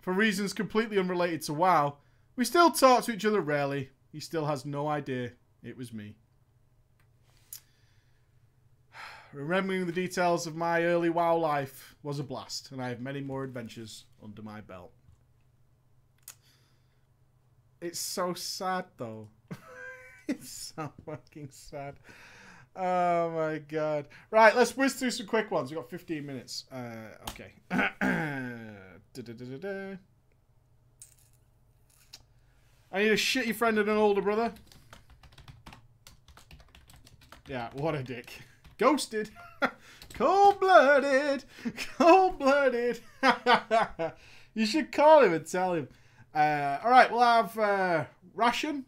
For reasons completely unrelated to WoW, we still talk to each other rarely. He still has no idea it was me. Remembering the details of my early WoW life was a blast, and I have many more adventures under my belt. It's so sad, though. It's so fucking sad. Oh my god. Right, let's whiz through some quick ones. We've got 15 minutes. Okay. I need a shitty friend and an older brother. Yeah, what a dick. Ghosted. Cold-blooded. Cold-blooded. You should call him and tell him. Alright, we'll have Ration.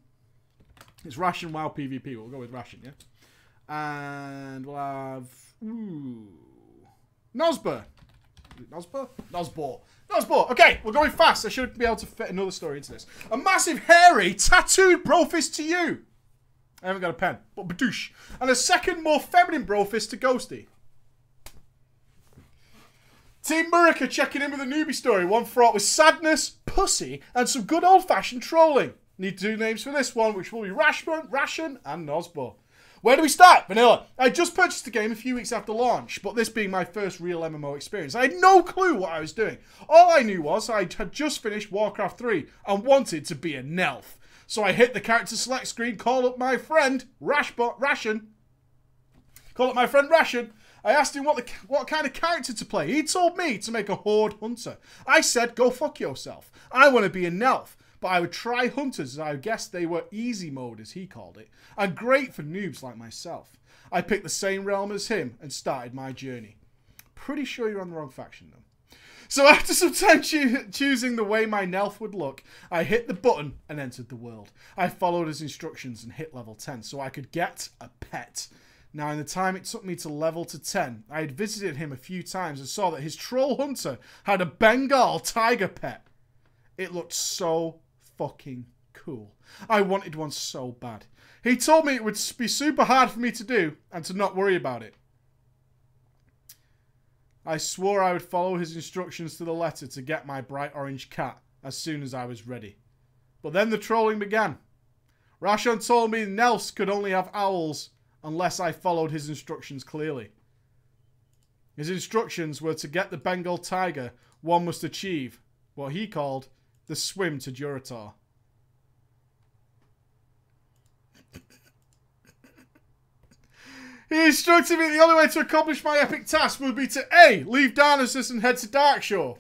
It's Ration WoW PvP. We'll go with Ration, yeah? And we'll have... Nosba. Nosba? Nosbor. Nosbor. Okay, we're going fast. I should be able to fit another story into this. A massive, hairy, tattooed brofist to you. I haven't got a pen, but badoosh. And a second, more feminine brofist to Ghosty. Team Murica checking in with a newbie story. One fraught with sadness, pussy, and some good old-fashioned trolling. Need 2 names for this one, which will be Ration and Nosbor. Where do we start? Vanilla. I just purchased the game a few weeks after launch, but this being my first real MMO experience, I had no clue what I was doing. All I knew was I had just finished Warcraft 3 and wanted to be a Nelf. So I hit the character select screen, call up my friend, Ration. Call up my friend Ration. I asked him what kind of character to play. He told me to make a Horde Hunter. I said, go fuck yourself. I want to be a Nelf. But I would try hunters as I guessed they were easy mode, as he called it, and great for noobs like myself. I picked the same realm as him and started my journey. Pretty sure you're on the wrong faction, though. So after some time choosing the way my Nelf would look, I hit the button and entered the world. I followed his instructions and hit level 10 so I could get a pet. Now, in the time it took me to level to 10, I had visited him a few times and saw that his troll hunter had a Bengal tiger pet. It looked so fucking cool. I wanted one so bad. He told me it would be super hard for me to do and to not worry about it. I swore I would follow his instructions to the letter to get my bright orange cat as soon as I was ready. But then the trolling began. Rashon told me Nels could only have owls unless I followed his instructions clearly. His instructions were to get the Bengal tiger, one must achieve what he called the swim to Durotar. He instructed me the only way to accomplish my epic task would be to A. Leave Darnassus and head to Darkshore.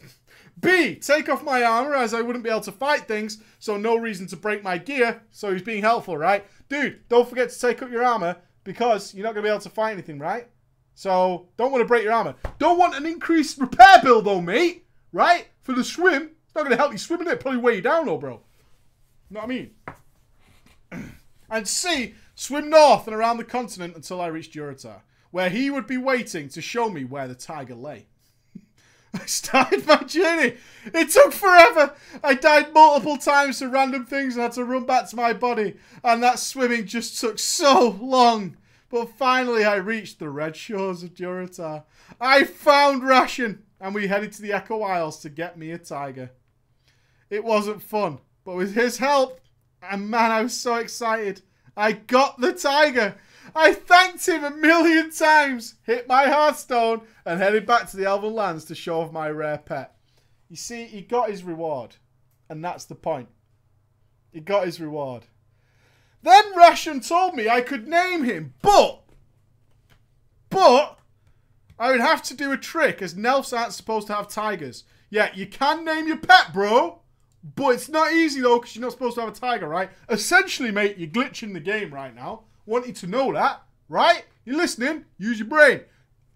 B. Take off my armor as I wouldn't be able to fight things, so no reason to break my gear. So he's being helpful, right? Dude, don't forget to take up your armor because you're not going to be able to fight anything, right? So don't want to break your armor. Don't want an increased repair bill though, mate. Right? For the swim. It's not going to help you swim in it. Probably weigh you down though, bro. You know what I mean? And C. Swim north and around the continent until I reach Durotar, where he would be waiting to show me where the tiger lay. I started my journey. It took forever. I died multiple times to random things and had to run back to my body. And that swimming just took so long. But finally I reached the red shores of Durotar. I found Ration and we headed to the Echo Isles to get me a tiger. It wasn't fun, but with his help, and man, I was so excited. I got the tiger. I thanked him a million times, hit my Hearthstone, and headed back to the Elven Lands to show off my rare pet. You see, he got his reward. And that's the point. He got his reward. Then Ration told me I could name him, but I would have to do a trick, as Nelfs aren't supposed to have tigers. Yeah, you can name your pet, bro. But it's not easy, though, because you're not supposed to have a tiger, right? Essentially, mate, you're glitching the game right now. Want you to know that, right? You're listening? Use your brain.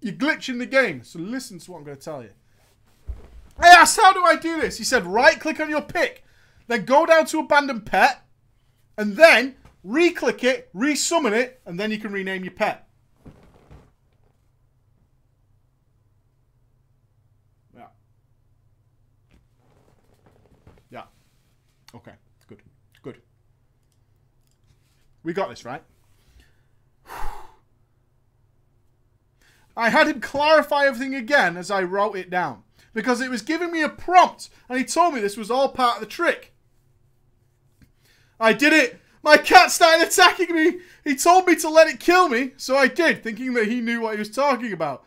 You're glitching the game. So listen to what I'm going to tell you. I asked, how do I do this? He said, right-click on your pick. Then go down to Abandoned Pet. And then re-click it, re-summon it, and then you can rename your pet. Yeah. Yeah. Okay. Good. Good. We got this, right? I had him clarify everything again as I wrote it down. Because it was giving me a prompt. And he told me this was all part of the trick. I did it. My cat started attacking me. He told me to let it kill me. So I did, thinking that he knew what he was talking about.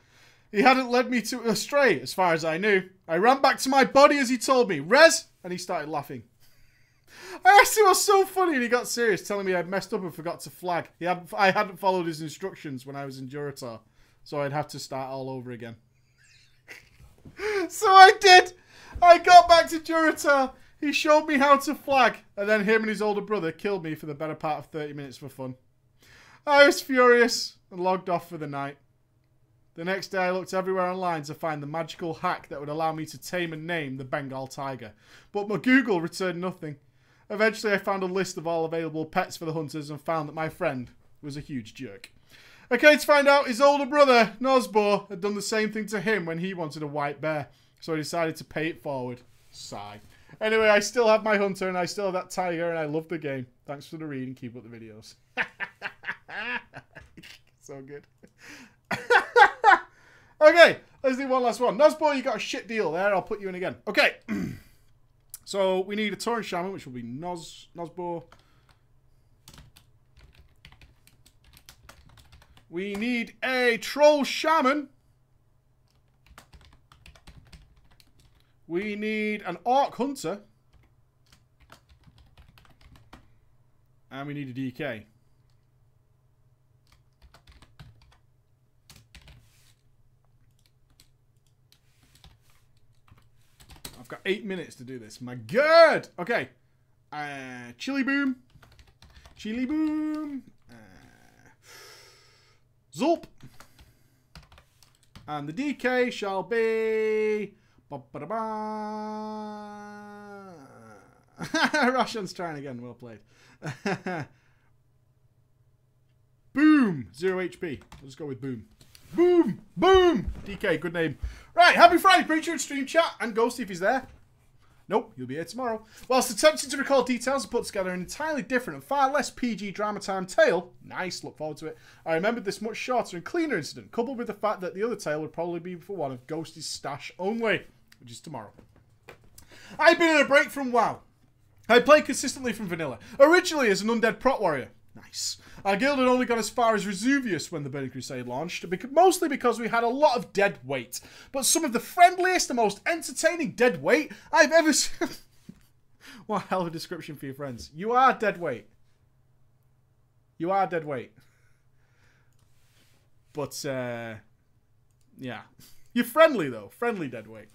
He hadn't led me to astray, as far as I knew. I ran back to my body as he told me. Rez? And he started laughing. I asked him what's so funny and he got serious, telling me I'd messed up and forgot to flag. I hadn't followed his instructions when I was in Durotar. So I'd have to start all over again. So I did. I got back to Durotar. He showed me how to flag. And then him and his older brother killed me for the better part of 30 minutes for fun. I was furious and logged off for the night. The next day I looked everywhere online to find the magical hack that would allow me to tame and name the Bengal tiger. But my Google returned nothing. Eventually I found a list of all available pets for the hunters and found that my friend was a huge jerk. I came to find out his older brother, Nosbor, had done the same thing to him when he wanted a white bear. So I decided to pay it forward. Sigh. Anyway, I still have my hunter and I still have that tiger and I love the game. Thanks for the read and keep up the videos. So good. Okay, let's do one last one. Nosbor, you got a shit deal there. I'll put you in again. Okay. So we need a Tauren Shaman, which will be Nosbor. We need a Troll Shaman. We need an Orc Hunter. And we need a DK. I've got 8 minutes to do this. My God! Okay. Chili Boom. Chili Boom. Zulp. And the DK shall be... Russian's trying again. Well played. Boom. 0 HP. Let's go with Boom. Boom. Boom. DK, good name. Right, happy Friday, Preacher, and Stream Chat, and Ghost if he's there. Nope, he'll be here tomorrow. Whilst attempting to recall details and put together an entirely different and far less PG drama time tale, nice, look forward to it, I remembered this much shorter and cleaner incident, coupled with the fact that the other tale would probably be for one of Ghost's stash only, which is tomorrow. I've been on a break from WoW. I played consistently from vanilla, originally as an undead prot warrior. Nice. Our guild had only got as far as Vesuvius when the Burning Crusade launched, mostly because we had a lot of dead weight. But some of the friendliest and most entertaining dead weight I've ever seen. What a hell of a description for your friends. You are dead weight. You are dead weight. But, yeah. You're friendly, though. Friendly dead weight.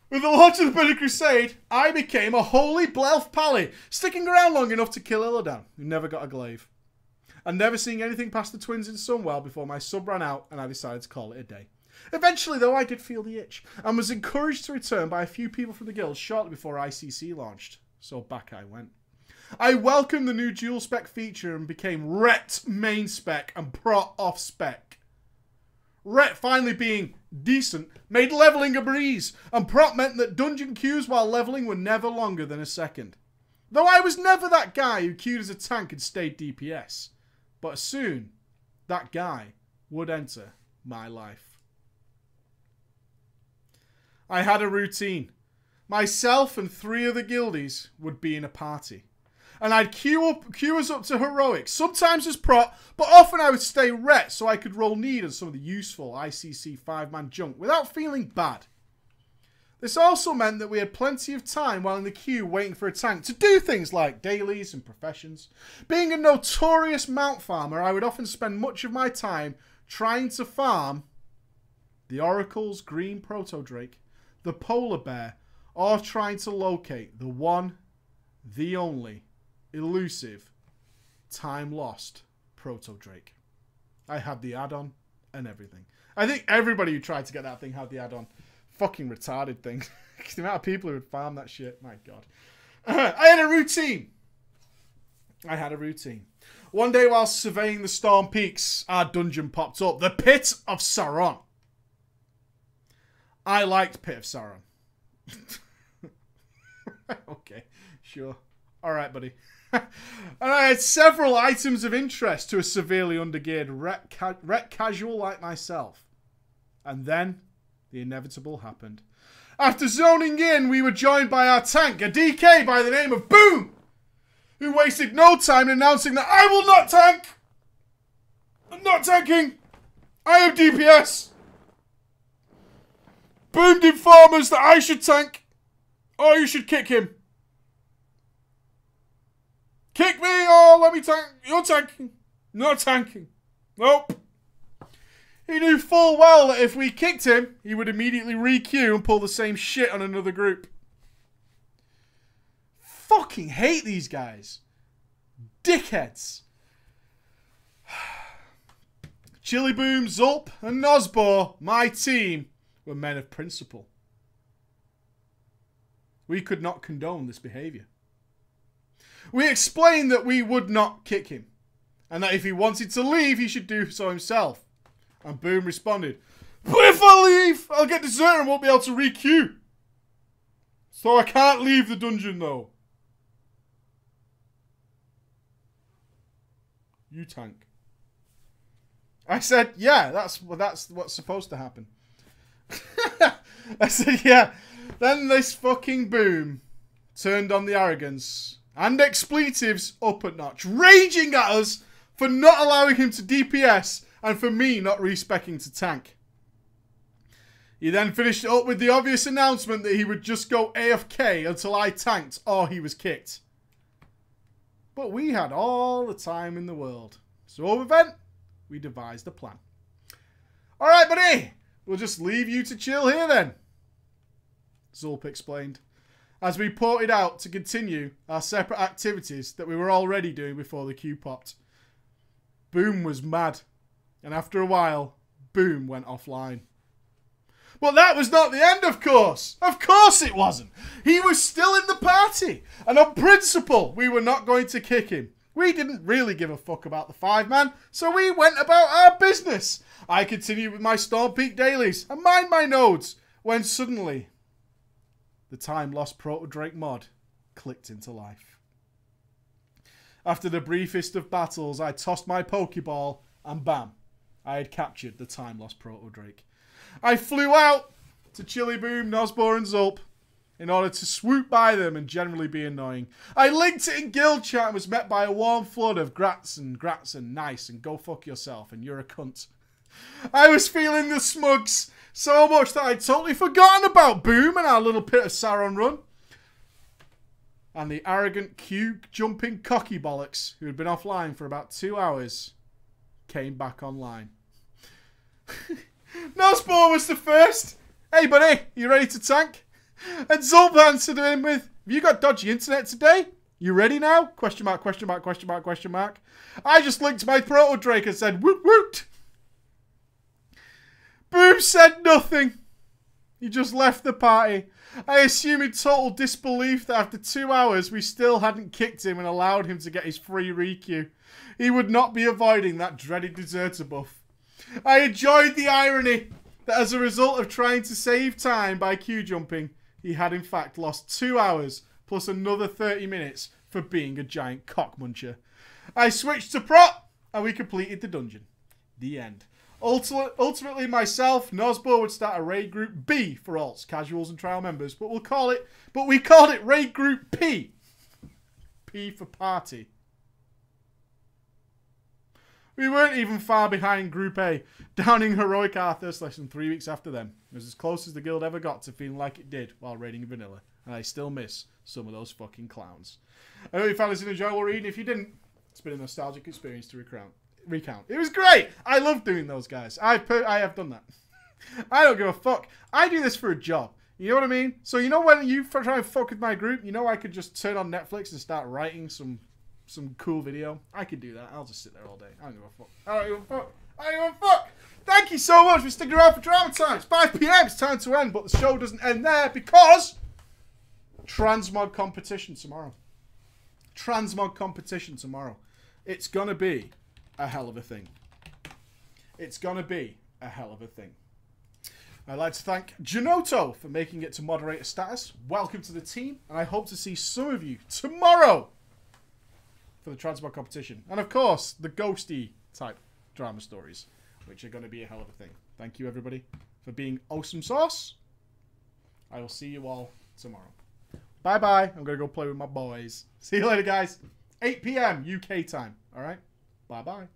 With the launch of the Burning Crusade, I became a holy Blelf Pally, sticking around long enough to kill Illidan, who never got a glaive. And never seeing anything past the twins in Sunwell before my sub ran out and I decided to call it a day. Eventually, though, I did feel the itch, and was encouraged to return by a few people from the guild shortly before ICC launched. So back I went. I welcomed the new dual spec feature and became Ret main spec and Prot off spec. Ret finally being decent made leveling a breeze, and Prot meant that dungeon queues while leveling were never longer than a second. Though I was never that guy who queued as a tank and stayed DPS. But soon, that guy would enter my life. I had a routine. Myself and 3 other guildies would be in a party. And I'd queue us up to heroic, sometimes as prot, but often I would stay ret so I could roll need on some of the useful ICC 5-man junk without feeling bad. This also meant that we had plenty of time while in the queue waiting for a tank to do things like dailies and professions. Being a notorious mount farmer, I would often spend much of my time trying to farm the Oracle's green proto-drake, the polar bear, or trying to locate the one, the only, elusive, time-lost proto-drake. I had the add-on and everything. I think everybody who tried to get that thing had the add-on. Fucking retarded thing. The amount of people who would farm that shit. My God. I had a routine. One day while surveying the Storm Peaks, our dungeon popped up. The Pit of Sauron. I liked Pit of Sauron. Okay, sure. Alright, buddy. And I had several items of interest to a severely undergeared ret casual like myself. And then the inevitable happened. After zoning in, we were joined by our tank, a DK by the name of Boom, who wasted no time in announcing that I will not tank. I'm not tanking. I am DPS. Boom informed us that I should tank, or you should kick him. Kick me or let me tank. You're tanking. Not tanking. Nope. He knew full well that if we kicked him, he would immediately re-queue and pull the same shit on another group. Fucking hate these guys. Dickheads. Chili Boom, Zulp, and Nosbor, my team, were men of principle. We could not condone this behaviour. We explained that we would not kick him, and that if he wanted to leave, he should do so himself. And Boom responded, "But if I leave, I'll get deserted and won't be able to re-queue. So I can't leave the dungeon though." You tank. I said, yeah, that's what's supposed to happen. I said, yeah. Then this fucking Boom turned on the arrogance and expletives up a notch, raging at us for not allowing him to DPS and for me not respecing to tank. He then finished it up with the obvious announcement that he would just go AFK until I tanked or he was kicked. But we had all the time in the world. So over event, we devised a plan. Alright, buddy. We'll just leave you to chill here then, Zulp explained, as we ported out to continue our separate activities that we were already doing before the queue popped. Boom was mad, and after a while, Boom went offline. But that was not the end, of course. Of course it wasn't. He was still in the party, and on principle, we were not going to kick him. We didn't really give a fuck about the 5-man, so we went about our business. I continued with my Storm Peak dailies and mined my nodes, when suddenly the time lost Proto Drake mod clicked into life. After the briefest of battles, I tossed my Pokeball and bam, I had captured the time lost Proto Drake. I flew out to Chili Boom, Nosbor and Zulp in order to swoop by them and generally be annoying. I linked it in guild chat and was met by a warm flood of grats and nice and go fuck yourself and you're a cunt. I was feeling the smugs so much that I'd totally forgotten about Boom and our little pit of Saron run. And the arrogant Q-jumping cocky bollocks who had been offline for about 2 hours came back online. Nosbor was the first. Hey buddy, you ready to tank? And Zulp answered him with, have you got dodgy internet today? You ready now? Question mark, question mark, question mark, question mark. I just linked my Proto Drake and said, woot woot. Boom said nothing. He just left the party. I assume in total disbelief that after 2 hours we still hadn't kicked him and allowed him to get his free requeue. He would not be avoiding that dreaded deserter buff. I enjoyed the irony that as a result of trying to save time by queue jumping, he had in fact lost 2 hours plus another 30 minutes for being a giant cockmuncher. I switched to prop and we completed the dungeon. The end. Ultimately myself, Nosbor would start a raid group B for alts, casuals and trial members, but we called it raid group P. P for party. We weren't even far behind Group A, downing Heroic Arthas less than 3 weeks after them. It was as close as the guild ever got to feeling like it did while raiding vanilla, and I still miss some of those fucking clowns. I hope you found this an enjoyable read. If you didn't, it's been a nostalgic experience to recount. It was great! I love doing those guys. I have done that. I don't give a fuck. I do this for a job. You know what I mean? So you know when you try and fuck with my group, you know I could just turn on Netflix and start writing some cool video. I could do that. I'll just sit there all day. I don't give a fuck. I don't give a fuck. I don't give a fuck. Thank you so much for sticking around for Drama Time. It's 5 PM. It's time to end, but the show doesn't end there because transmog competition tomorrow. Transmog competition tomorrow. It's gonna be a hell of a thing. It's gonna be a hell of a thing. I'd like to thank Janoto for making it to moderator status. Welcome to the team, and I hope to see some of you tomorrow for the transmog competition. And of course, the ghosty type drama stories, which are going to be a hell of a thing. Thank you, everybody, for being awesome sauce. I will see you all tomorrow. Bye-bye. I'm going to go play with my boys. See you later, guys. 8 PM UK time. All right? Bye-bye.